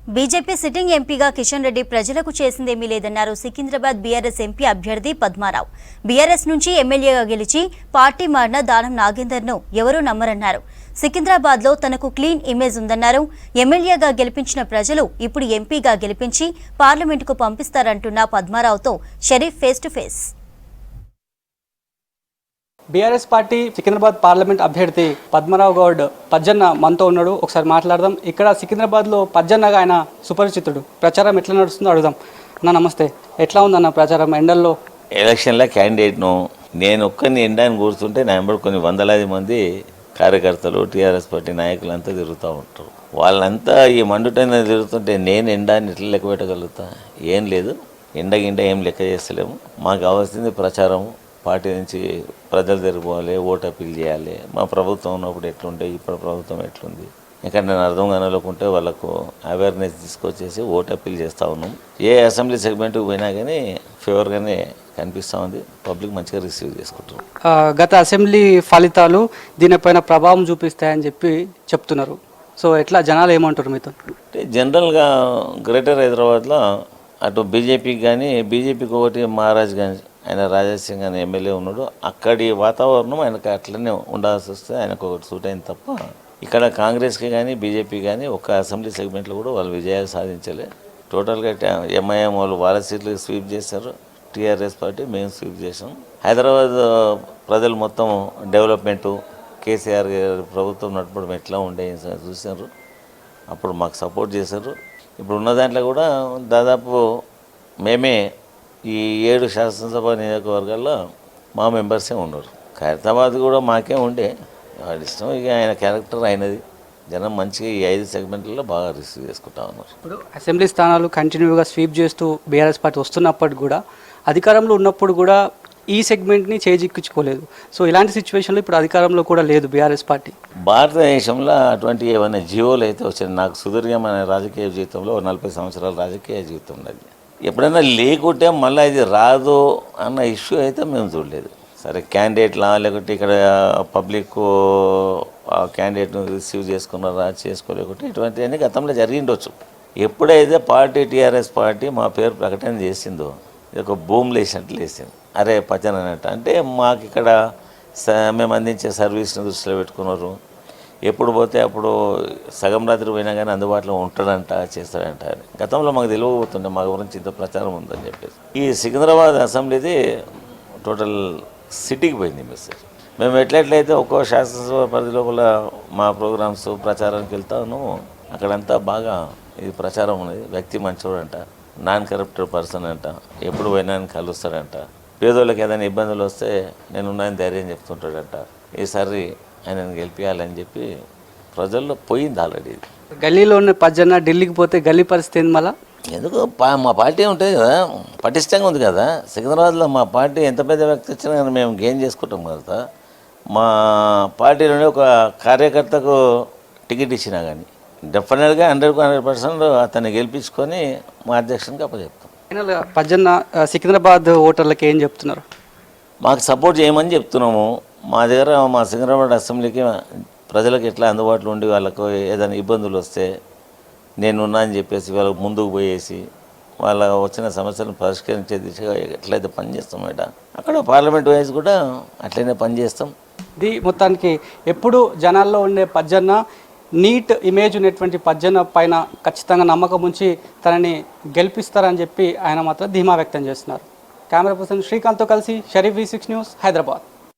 BJP sitting ఎంపీగా కిషన్ రెడ్డి ప్రజలకు చేసిందేమీ లేదన్నారు సికింద్రాబాద్ బీఆర్ఎస్ ఎంపీ అభ్యర్థి పద్మారావు. బీఆర్ఎస్ నుంచి ఎమ్మెల్యేగా గెలిచి పార్టీ మారిన దానం నాగేందర్ను ఎవరూ నమ్మరన్నారు. సికింద్రాబాద్లో తనకు క్లీన్ ఇమేజ్ ఉందన్నారు. ఎమ్మెల్యేగా గెలిపించిన ప్రజలు ఇప్పుడు ఎంపీగా గెలిపించి పార్లమెంటుకు పంపిస్తారంటున్న పద్మారావుతో Sharif face to face. BRS party Secunderabad parliament అభ్యర్థి పద్మరావు గౌడ్ పజ్జన్న మనతో ఉన్నాడు. ఒకసారి మాట్లాడదాం. ఇక్కడ సికింద్రాబాద్లో పజ్జన్నగా ఆయన సుపరిచితుడు. ప్రచారం ఎట్లా నడుస్తుందో అడుగుదాం. అన్న నమస్తే, ఎట్లా ఉందన్న ప్రచారం ఎండల్లో? ఎలక్షన్లో క్యాండిడేట్ను నేను ఒక్కరిని ఎండాన్ని కూర్చుంటే నా వెంబడి కొన్ని వందలాది మంది కార్యకర్తలు టీఆర్ఎస్ పార్టీ నాయకులంతా తిరుగుతూ ఉంటారు. వాళ్ళంతా ఈ మండుటైన తిరుగుతుంటే నేను ఎండాన్ని ఎట్లా లెక్క పెట్టగలుగుతా? ఏం లేదు, ఎండ ఏం లెక్క చేస్తలేము. మాకు కావాల్సింది ప్రచారము. పార్టీ నుంచి ప్రజలు తిరిగిపోవాలి, ఓటు అప్పీల్ చేయాలి. మా ప్రభుత్వం ఉన్నప్పుడు ఎట్లుంటే ఇప్పుడు ప్రభుత్వం ఎట్లుంది, ఇక్కడ నేను అర్థం కానలోకుంటే వాళ్ళకు అవేర్నెస్ తీసుకొచ్చేసి ఓటు అప్పీల్ చేస్తూ ఉన్నాం. ఏ అసెంబ్లీ సెగ్మెంట్కి పోయినా కానీ ఫేవర్గానే కనిపిస్తూ ఉంది. పబ్లిక్ మంచిగా రిసీవ్ చేసుకుంటారు. గత అసెంబ్లీ ఫలితాలు దీనిపైన ప్రభావం చూపిస్తాయని చెప్తున్నారు. సో ఎట్లా జనాలు ఏమంటారు మీతో? అంటే జనరల్గా గ్రేటర్ హైదరాబాద్లో అటు బీజేపీకి కానీ, బీజేపీకి ఒకటి మహారాజ్ గంజ్ ఆయన రాజేష్ సింగ్ అనే ఎమ్మెల్యే ఉన్నాడు. అక్కడి వాతావరణం ఆయనకు అట్లనే ఉండాల్సి వస్తే ఆయనకు ఒకటి సూట్ అయింది తప్ప ఇక్కడ కాంగ్రెస్కి కానీ బీజేపీ కానీ ఒక అసెంబ్లీ సెగ్మెంట్లో కూడా వాళ్ళు విజయాలు సాధించలే. టోటల్గా ఎంఐఎం వాళ్ళు వాళ్ళ సీట్లు స్వీప్ చేశారు, టీఆర్ఎస్ పార్టీ మేము స్వీప్ చేసాం. హైదరాబాద్ ప్రజలు మొత్తం డెవలప్మెంటు, కేసీఆర్ గారి ప్రభుత్వం నడపడం ఎట్లా ఉండే చూశారు. అప్పుడు మాకు సపోర్ట్ చేశారు. ఇప్పుడు ఉన్న దాంట్లో కూడా దాదాపు మేమే ఈ 7 శాసనసభ నియోజకవర్గాల్లో మా మెంబర్సే ఉన్నారు. ఖైరతాబాద్ కూడా మాకే ఉండే, వాడి ఇష్టం. ఇక ఆయన క్యారెక్టర్ అయినది. జనం మంచిగా ఈ 5 సెగ్మెంట్లలో బాగా రిసీవ్ చేసుకుంటా ఉన్నారు. ఇప్పుడు అసెంబ్లీ స్థానాలు కంటిన్యూగా స్వీప్ చేస్తూ బీఆర్ఎస్ పార్టీ వస్తున్నప్పటికి కూడా, అధికారంలో ఉన్నప్పుడు కూడా ఈ సెగ్మెంట్ని చేజిక్కించుకోలేదు. సో ఇలాంటి సిచ్యువేషన్లో ఇప్పుడు అధికారంలో కూడా లేదు బీఆర్ఎస్ పార్టీ. భారతదేశంలో అటువంటి ఏమైనా జీవోలు అయితే వచ్చాయి. నాకు సుదీర్ఘమైన రాజకీయ జీవితంలో 40 సంవత్సరాల రాజకీయ జీవితం ఉన్నది. ఎప్పుడైనా లేకుంటే మళ్ళీ ఇది రాదు అన్న ఇష్యూ అయితే మేము చూడలేదు. సరే క్యాండిడేట్లా లేకుంటే ఇక్కడ పబ్లిక్ క్యాండిడేట్ను రిసీవ్ చేసుకున్నారా చేసుకోలేకుంటే ఇటువంటివన్నీ గతంలో జరిగిండొచ్చు. ఎప్పుడైతే పార్టీ టీఆర్ఎస్ పార్టీ మా పేరు ప్రకటన చేసిందో ఇది ఒక భూమి లేసినట్లు వేసింది. అరే పచ్చని అన్నట్టు. అంటే మాకు ఇక్కడ మేము అందించే సర్వీస్ని దృష్టిలో పెట్టుకున్నారు. ఎప్పుడు పోతే అప్పుడు సగం రాత్రి పోయినా కానీ అందుబాటులో ఉంటాడంట, చేస్తాడంట అని గతంలో మాకు తెలియబోతుండే. మా గురించి ఇంత ప్రచారం ఉందని చెప్పేసి ఈ సికింద్రాబాద్ అసెంబ్లీది టోటల్ సిటీకి పోయింది మెసేజ్. మేము ఎట్లయితే ఒక్కో శాసనసభ పరిధి లోపల మా ప్రోగ్రామ్స్ ప్రచారానికి వెళ్తా ఉన్నాము. అక్కడంతా బాగా ఇది ప్రచారం ఉన్నది. వ్యక్తి మంచోడంట, నాన్ కరప్టెడ్ పర్సన్ అంట, ఎప్పుడు పోయినా కలుస్తాడంట, పేదోళ్ళకి ఏదైనా ఇబ్బందులు వస్తే నేనున్నాయని ధైర్యం చెప్తుంటాడంట. ఈసారి ఆయనను గెలిపించాలని చెప్పి ప్రజల్లో పోయింది ఆల్రెడీ. గల్లీలో ఉన్న పజ్జన్న ఢిల్లీకి పోతే గల్లీ పరిస్థితి ఏంది? మళ్ళీ ఎందుకు మా పార్టీ ఉంటుంది కదా, పటిష్టంగా ఉంది కదా. సికింద్రాబాద్లో మా పార్టీ ఎంత పెద్ద వ్యక్తి వచ్చినా కానీ మేము గెయిన్ చేసుకుంటాం కదా. మా పార్టీలోనే ఒక కార్యకర్తకు టికెట్ ఇచ్చినా కానీ డెఫినెట్గా 100% అతన్ని గెలిపించుకొని మా అధ్యక్షునికి అప్పచెప్తాం. పజ్జన్న సికింద్రాబాద్ ఓటర్లకి ఏం చెప్తున్నారు? మాకు సపోర్ట్ చేయమని చెప్తున్నాము. మా దగ్గర మా సికింద్రాబాద్ అసెంబ్లీకి ప్రజలకు ఎట్లా అందుబాటులో ఉండి వాళ్ళకు ఏదైనా ఇబ్బందులు వస్తే నేనున్నా అని చెప్పేసి వాళ్ళకు ముందుకు పోయేసి వాళ్ళ వచ్చిన సమస్యలను పరిష్కరించే దిశగా ఎట్లయితే పనిచేస్తామట అక్కడ పార్లమెంట్ వైజ్ కూడా అట్లనే పనిచేస్తాం. ఇది మొత్తానికి ఎప్పుడు జనాల్లో ఉండే పజ్జన్న, నీట్ ఇమేజ్ ఉన్నటువంటి పజ్జన్న పైన ఖచ్చితంగా నమ్మకం ఉంచి తనని గెలిపిస్తారని చెప్పి ఆయన మాత్రం ధీమా వ్యక్తం చేస్తున్నారు. కెమెరా పర్సన్ శ్రీకాంత్తో కలిసి షరీఫ్, V6 న్యూస్, హైదరాబాద్.